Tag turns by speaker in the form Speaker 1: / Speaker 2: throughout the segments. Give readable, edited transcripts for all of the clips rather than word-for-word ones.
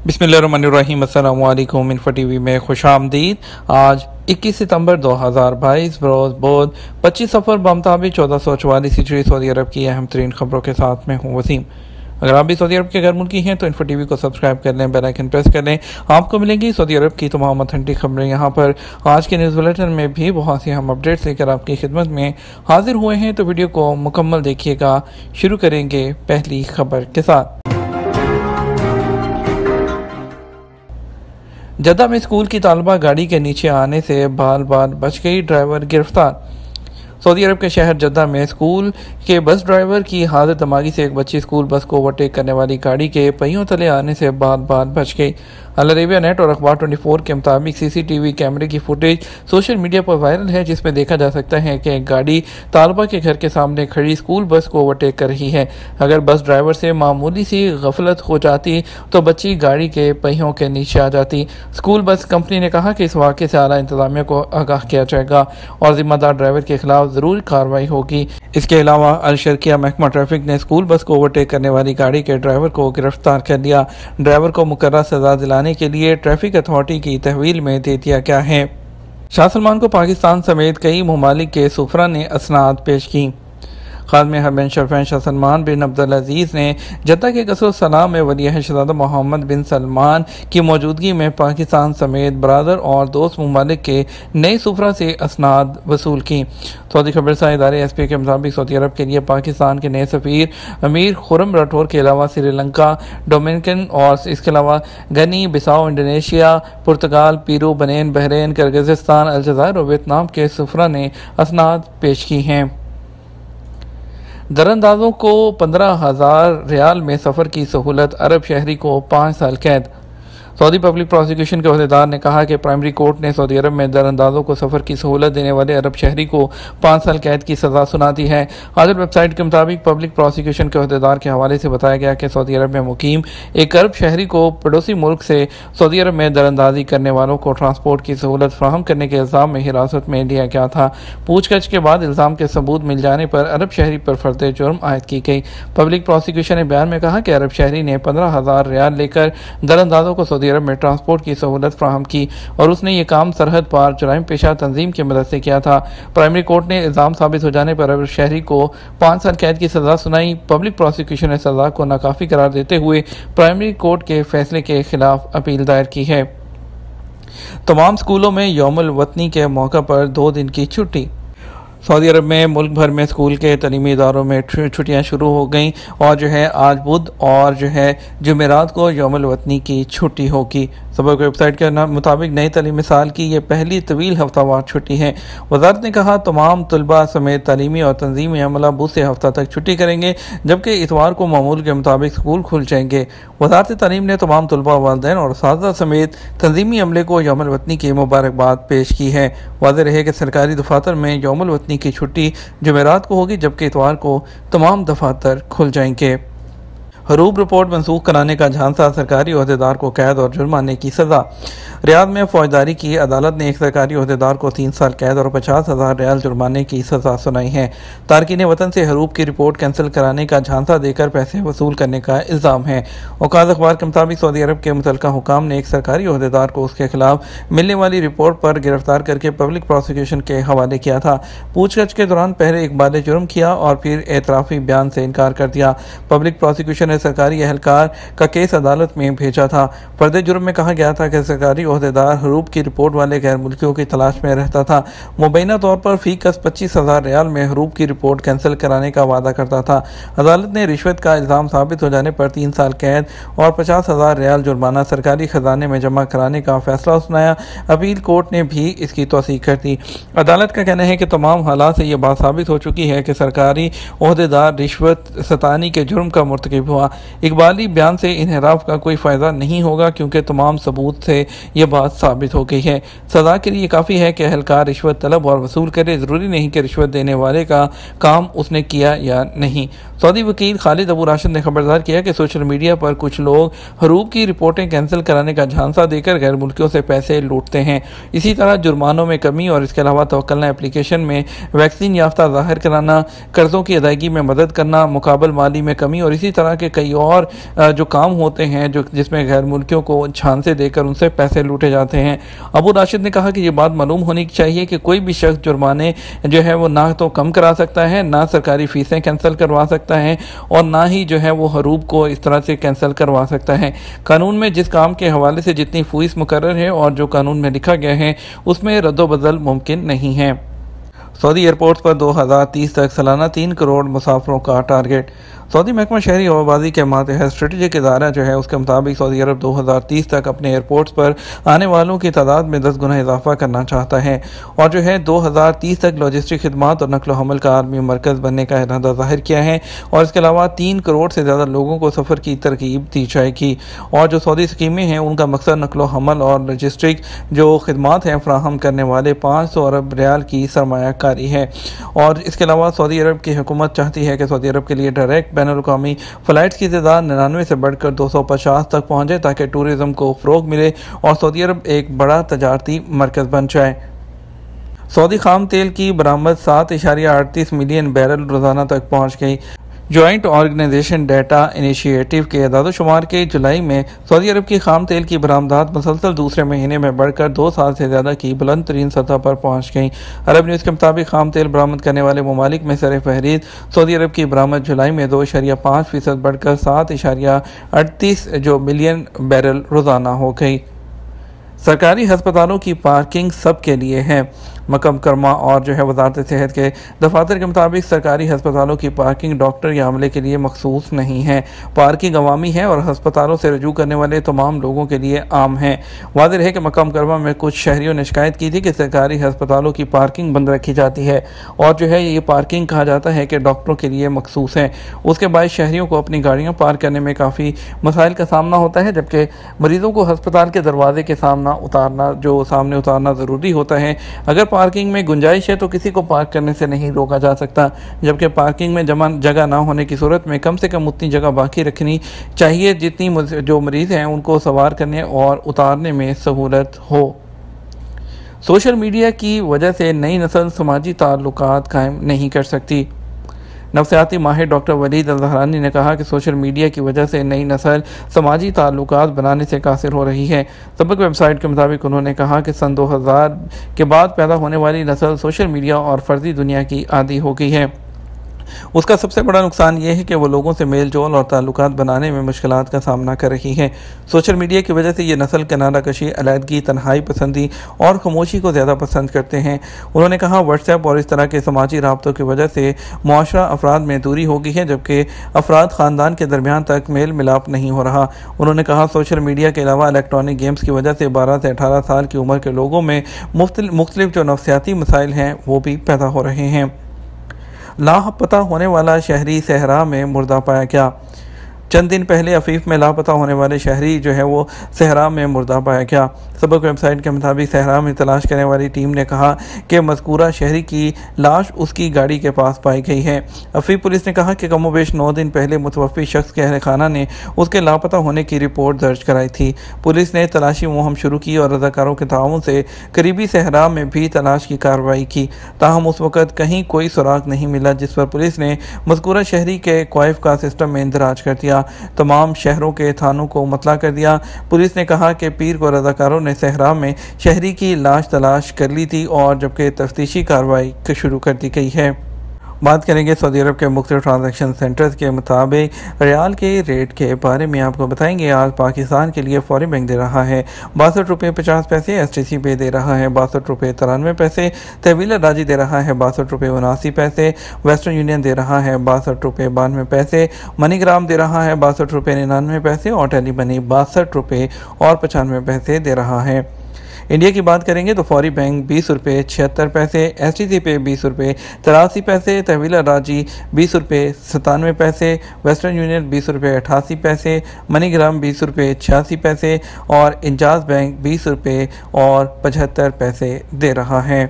Speaker 1: बिस्मिल्लाहिर्रहमानिर्रहीम। अस्सलामु अलैकुम। इन्फो टीवी में खुशामदीद। आज 21 सितंबर 2022 रोज़ बुध 25 सफ़र बमुताबिक 1444 हिजरी सऊदी अरब की अहम तरीन खबरों के साथ मैं हूँ वसीम। अगर आप भी सऊदी अरब के गैर मुल्की हैं तो इन्फो टीवी को सब्सक्राइब कर लें, बेल आइकन प्रेस कर लें। आपको मिलेंगी सऊदी अरब की तमाम ऑथेंटिक खबरें यहाँ पर। आज के न्यूज़ बुलेटिन में भी बहुत सी हम अपडेट्स लेकर आपकी खिदमत में हाजिर हुए हैं, तो वीडियो को मुकम्मल देखिएगा। शुरू करेंगे पहली खबर के साथ। जद्दा में स्कूल की तालबा गाड़ी के नीचे आने से बाल बाल बच गई, ड्राइवर गिरफ्तार। सऊदी अरब के शहर जद्दा में स्कूल के बस ड्राइवर की हादत दिमागी से एक बच्ची स्कूल बस को ओवरटेक करने वाली गाड़ी के पहियों तले आने से बाल बाल बच गई। अल अरेबिया नेट और अखबार 24 के मुताबिक सीसीटीवी कैमरे की फुटेज सोशल मीडिया पर वायरल है, जिसमें देखा जा सकता है कि एक गाड़ी तालबा के घर के सामने खड़ी स्कूल बस को ओवरटेक कर रही है। अगर बस ड्राइवर से मामूली सी गफलत हो जाती तो बच्ची गाड़ी के पहियों के नीचे आ जाती। स्कूल बस कंपनी ने कहा कि इस वाक़े से आला इंतजामिया को आगाह किया जाएगा और जिम्मेदार ड्राइवर के खिलाफ जरूरी कार्रवाई होगी। इसके अलावा अल शर्किया महकमा ट्रैफिक ने स्कूल बस को ओवरटेक करने वाली गाड़ी के ड्राइवर को गिरफ्तार कर लिया। ड्राइवर को मुकर्रर सजा दिलाने के लिए ट्रैफिक अथॉरिटी की तहवील में दे दिया गया है। शाह सलमान को पाकिस्तान समेत कई ममालिक के सुफरा ने असनाद पेश की। खादम हरमैन शरफैन शाह सलमान बिन अब्दुल अजीज़ ने जद्दा के कसर सलाम में वली शहज़ादा मोहम्मद बिन सलमान की मौजूदगी में पाकिस्तान समेत बरादर और दोस्त ममालिक के नए सुफरा से असनाद वसूल की। सऊदी खबरसां इदारे एसपी के मुताबिक सऊदी अरब के लिए पाकिस्तान के नए सफ़ीर अमीर खुरम राठौर के अलावा श्रीलंका, डोमिनिकन और इसके अलावा गनी बिसाओ, इंडोनेशिया, पुर्तगाल, पीरू, बनेन, बहरीन, किर्गिज़स्तान, अलजायर और वियतनाम के सुफरा ने असनाद पेश की हैं। दरअंदाजों को 15,000 रियाल में सफ़र की सहूलत, अरब शहरी को 5 साल कैद। सऊदी पब्लिक प्रोसिक्यूशन के अहदेदार ने कहा कि प्राइमरी कोर्ट ने सऊदी अरब में दरअंदाजों को सफ़र की सहूलत देने वाले अरब शहरी को 5 साल कैद की सज़ा सुना दी है। हाजिर वेबसाइट के मुताबिक पब्लिक प्रोसिक्यूशन के अहदेदार के हवाले से बताया गया कि सऊदी अरब में मुकीम एक अरब शहरी को पड़ोसी मुल्क से सऊदी अरब में दरअंदाजी करने वालों को ट्रांसपोर्ट की सहूलत फराहम करने के इल्ज़ाम में हिरासत में लिया गया था। पूछताछ के बाद इल्ज़ाम के सबूत मिल जाने पर अरब शहरी पर फर्द जुर्म आयद की गई। पब्लिक प्रोसिक्यूशन ने बयान में कहा कि अरब शहरी ने 15,000 रियाल लेकर दरअंदाजों को सऊदी अरब में ट्रांसपोर्ट की सहूलत फ्राहम की और उसने ये काम सरहद पार जुराइम पेशा तंजीम की मदद से किया था। प्राइमरी कोर्ट ने इल्ज़ाम साबित हो जाने पर अरब शहरी को 5 साल कैद की सज़ा सुनाई। पब्लिक प्रोसिक्यूशन ने सज़ा को नाकाफी करार देते हुए प्राइमरी कोर्ट के फैसले के खिलाफ अपील दायर की है। तमाम स्कूलों में यौमुल वतनी के मौका पर 2 दिन की छुट्टी। सऊदी अरब में मुल्क भर में स्कूल के तलीमी इदारों में छुट्टियां शुरू हो गई और आज बुध और जुमेरात को यौमुल वतनी की छुट्टी होगी। सबक वेबसाइट के मुताबिक नई तलीमी साल की यह पहली तवील हफ्तावार छुट्टी है। वजारत ने कहा तमाम तलबा समेत तालीमी और तंजीमी अमला बुध से हफ्ता तक छुट्टी करेंगे, जबकि इतवार को मामूल के मुताबिक स्कूल खुल जाएंगे। वजारत तालीम ने तमाम तलबा, वालिदैन और असातिज़ा समेत तंजीमी अमले को यौमुल वतनी की मुबारकबाद पेश की है। वाज़ेह रहे कि सरकारी दफातर में यौमुल वतनी की छुट्टी जुमेरात को होगी, जबकि इतवार को तमाम दफातर खुल जाएंगे। हरूब रिपोर्ट मनसूख कराने का झांसा, सरकारी ओहदेदार को कैद और जुर्माने की सज़ा। रियाद में फौजदारी की अदालत ने एक सरकारी ओहदेदार को 3 साल कैद और 50,000 रियाल जुर्माने की सज़ा सुनाई है। तारकीन वतन से हरूब की रिपोर्ट कैंसिल कराने का झांसा देकर पैसे वसूल करने का इल्ज़ाम है। औकात अखबार के मुताबिक सऊदी अरब के मुतल्लिका हुकाम ने एक सरकारी ओहदेदार को उसके खिलाफ मिलने वाली रिपोर्ट पर गिरफ्तार करके पब्लिक प्रोसिक्यूशन के हवाले किया था। पूछताछ के दौरान पहले इकबाल जुर्म किया और फिर एतराफ़ी बयान से इनकार कर दिया। पब्लिक प्रोसिक्यूशन सरकारी एहलकार का केस अदालत में भेजा था। फर्द जुर्म में कहा गया था कि सरकारी ओहदेदार हरूब की रिपोर्ट वाले गैर मुल्कियों की तलाश में रहता था। मुबैना तौर पर फीकस 25,000 रियाल में हरूब की रिपोर्ट कैंसिल कराने का वादा करता था। अदालत ने रिश्वत का इल्ज़ाम साबित हो जाने पर 3 साल कैद और 50,000 रियाल जुर्माना सरकारी खजाने में जमा कराने का फैसला सुनाया। अपील कोर्ट ने भी इसकी तौसीक कर दी। अदालत का कहना है कि तमाम हालात से यह बात साबित हो चुकी है कि सरकारी ओहदेदार रिश्वत सतानी के जुर्म का मुर्तकिब हुआ। इकबाली बयान से इनहराफ का कोई फ़ायदा नहीं होगा, क्योंकि तमाम सबूत से ये बात साबित हो गई है। सजा के लिए काफ़ी है कि अहलकार रिश्वत तलब और वसूल करे, ज़रूरी नहीं कि रिश्वत देने वाले का काम उसने किया या नहीं। सऊदी वकील खालिद अबू राशिद ने खबरदार किया कि सोशल मीडिया पर कुछ लोग हरूब की रिपोर्टें कैंसिल कराने का झांसा देकर गैर मुल्कियों से पैसे लूटते हैं। इसी तरह जुर्मानों में कमी और इसके अलावा तवक्कलना एप्लीकेशन में वैक्सीन याफ्ता ज़ाहिर कराना, कर्ज़ों की अदायगी में मदद करना, मुकाबल माली में कमी और इसी तरह के कई और जो काम होते हैं जिसमें गैर मुल्कियों को झांसे देकर उनसे पैसे लूटे जाते हैं। अबू राशिद ने कहा कि ये बात मालूम होनी चाहिए कि कोई भी शख्स जुर्माने जो है वो ना तो कम करा सकता है, ना सरकारी फीसें कैंसिल करवा सकता है और ना ही जो है वो हरूब को इस तरह से कैंसिल करवा सकता है। कानून में जिस काम के हवाले से जितनी फीस मुकर्रर है और जो कानून में लिखा गया है उसमें रद्दोबदल मुमकिन नहीं है। सऊदी एयरपोर्ट पर 2030 तक सालाना 3 करोड़ मुसाफरों का टारगेट। सऊदी महकमा शहरी हवाबाजी के मातहत स्ट्रेटेजिक इदारा जो है उसके मुताबिक सऊदी अरब 2030 तक अपने एयरपोर्ट्स पर आने वालों की तादाद में 10 गुना इजाफा करना चाहता है और जो है 2030 तक लॉजिस्टिक खिदमात और नकलो हमल का आलमी मरकज़ बनने का इरादा ज़ाहिर किया है और इसके अलावा 3 करोड़ से ज़्यादा लोगों को सफ़र की तरकीब दी जाएगी और जो सऊदी स्कीमें हैं उनका मकसद नकलो हमल और लॉजिस्टिक जो खिदमात हैं फ्राहम करने वाले 500 अरब रियाल की सरमायाकारी है। और इसके अलावा सऊदी अरब की हुकूमत चाहती है कि सऊदी अरब के लिए डायरेक्ट बैनुल-अक़वामी फ़्लाइट्स की तादाद 99 से बढ़कर 250 तक पहुँचे ताकि टूरिज़म को फ़रोग़ मिले और सऊदी अरब एक बड़ा तजारती मरकज़ बन जाए। सऊदी खाम तेल की बरामद 7.38 मिलियन बैरल रोज़ाना तक पहुँच गई। जॉइंट ऑर्गेनाइजेशन डेटा इनिशिएटिव के अदाद-ओ-शुमार के जुलाई में सऊदी अरब की खाम तेल की बरामदात मुसलसल दूसरे महीने में बढ़कर 2 साल से ज़्यादा की बुलंद तरीन सतह पर पहुँच गई। अरब न्यूज़ के मुताबिक खाम तेल बरामद करने वाले ममालिक में सर फहरिस्त सऊदी अरब की बरामद जुलाई में 2.5% बढ़कर 7.38 जो मिलियन बैरल रोज़ाना हो गई। सरकारी हस्पतालों की पार्किंग सब के लिए है। मक्का मुकर्रमा और जो है वजारत सेहत के दफातर के मुताबिक सरकारी हस्पतालों की पार्किंग डॉक्टर या अमले के लिए मखसूस नहीं है। पार्किंग अवामी है और हस्पतालों से रजू करने वाले तमाम लोगों के लिए आम है। वाज़ेह है कि मक्का मुकर्रमा में कुछ शहरियों ने शिकायत की थी कि सरकारी हस्पतालों की पार्किंग बंद रखी जाती है और जो है ये पार्किंग कहा जाता है कि डॉक्टरों के लिए मखसूस है। उसके बाद शहरियों को अपनी गाड़ियाँ पार्क करने में काफ़ी मसाइल का सामना होता है, जबकि मरीज़ों को हस्पताल के दरवाजे के सामने उतारना ज़रूरी होता है। अगर पार्किंग में गुंजाइश है तो किसी को पार्क करने से नहीं रोका जा सकता, जबकि पार्किंग में जगह ना होने की सूरत में कम से कम उतनी जगह बाकी रखनी चाहिए जितनी जो मरीज़ हैं उनको सवार करने और उतारने में सहूलत हो। सोशल मीडिया की वजह से नई नस्ल समाजी ताल्लुकात कायम नहीं कर सकती। नफ्सियाती माहिर डॉक्टर वलीद अल-ज़हरानी ने कहा कि सोशल मीडिया की वजह से नई नस्ल समाजी ताल्लुकात बनाने से कासिर हो रही है। सबक वेबसाइट के मुताबिक उन्होंने कहा कि सन 2000 के बाद पैदा होने वाली नस्ल सोशल मीडिया और फर्जी दुनिया की आदी हो गई है। उसका सबसे बड़ा नुकसान ये है कि वो लोगों से मेल जोल और ताल्लुकात बनाने में मुश्किलात का सामना कर रही है। सोशल मीडिया की वजह से ये नस्ल किनारा कशी, अलहदगी, तन्हाई पसंदी और खामोशी को ज़्यादा पसंद करते हैं। उन्होंने कहा व्हाट्सएप और इस तरह के समाजी राब्तों की वजह से मुआशरा अफराद में दूरी हो गई है, जबकि अफराद ख़ानदान के दरमियान तक मेल मिलाप नहीं हो रहा। उन्होंने कहा सोशल मीडिया के अलावा इलेक्ट्रॉनिक गेम्स की वजह से 12 से 18 साल की उम्र के लोगों में मुख्तलिफ जो नफ्सियाती मसाइल हैं वो भी पैदा हो रहे हैं। लापता होने वाला शहरी सहरा में मुर्दा पाया गया। चंद दिन पहले अफीफ में लापता होने वाले शहरी जो है वो सहरा में मुर्दा पाया गया। सबक वेबसाइट के मुताबिक सहरा में तलाश करने वाली टीम ने कहा कि मज़कूरा शहरी की लाश उसकी गाड़ी के पास पाई गई है। अफीफ पुलिस ने कहा कि कमोबेश 9 दिन पहले मुतवफ़ी शख्स के अहल खाना ने उसके लापता होने की रिपोर्ट दर्ज कराई थी। पुलिस ने तलाशी मुहिम शुरू की और रज़ाकारों के ताउन से करीबी सहरा में भी तलाश की कार्रवाई की, ताहम उस वक़्त कहीं कोई सुराग नहीं मिला, जिस पर पुलिस ने मज़कूरा शहरी के क्वाइफ का सिस्टम में इंदराज कर दिया। तमाम शहरों के थानों को मुतला कर दिया। पुलिस ने कहा कि पीर को रज़ाकारों ने सहरा में शहरी की लाश तलाश कर ली थी और जबकि तफ्तीशी कार्रवाई शुरू कर दी गई है। बात करेंगे सऊदी अरब के मुख्तलिफ ट्रांजैक्शन सेंटर्स के मुताबिक रियाल के रेट के बारे में आपको बताएंगे। आज पाकिस्तान के लिए फौरी बैंक दे रहा है 62 रुपये 50 पैसे, STC पे दे रहा है 62 रुपये 93 पैसे, तहवील राजी दे रहा है 62 रुपये 79 पैसे, वेस्टर्न यूनियन दे रहा है 62 रुपये 92 पैसे, मनीग्राम दे रहा है 62 रुपये 99 पैसे और टेली मनी 62 रुपये और 95 पैसे दे रहा है। इंडिया की बात करेंगे तो फौरी बैंक 20 रुपये 76 पैसे, STC पे 20 रुपये 83 पैसे, तहवीला राजी 20 रुपये 97 पैसे, वेस्टर्न यूनियन 20 रुपये 88 पैसे, मनीग्राम 20 रुपये 86 पैसे और इंजाज बैंक 20 रुपये और 75 पैसे दे रहा है।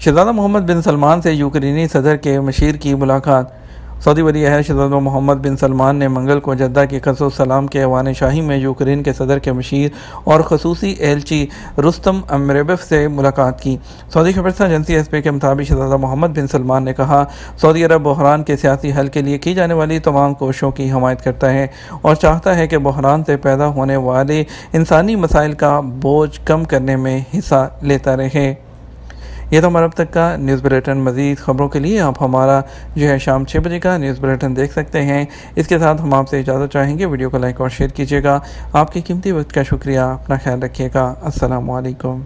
Speaker 1: शहजादा मोहम्मद बिन सलमान से यूक्रेनी सदर के मशीर की मुलाकात। सऊदी वली अहद शहजादा मोहम्मद बिन सलमान ने मंगल को जद्दा के खसूस सलाम के ऐवान शाही में यूक्रेन के सदर के मशीर और खसूसी एलची रुस्तम अमरेबफ से मुलाकात की। सऊदी खबरसां एजेंसी एसपी के मुताबिक शहजादा मोहम्मद बिन सलमान ने कहा, सऊदी अरब बहरान के सियासी हल के लिए की जाने वाली तमाम कोशिशों की हमायत करता है और चाहता है कि बहरान से पैदा होने वाले इंसानी मसाइल का बोझ कम करने में हिस्सा लेता रहे। ये तो हमारा अब तक का न्यूज़ बुलेटिन। मज़ीद ख़बरों के लिए आप हमारा जो है शाम 6 बजे का न्यूज़ बुलेटिन देख सकते हैं। इसके साथ हम आपसे इजाज़त चाहेंगे। वीडियो को लाइक और शेयर कीजिएगा। आपके कीमती वक्त का शुक्रिया। अपना ख्याल रखिएगा। अस्सलामु अलैकुम।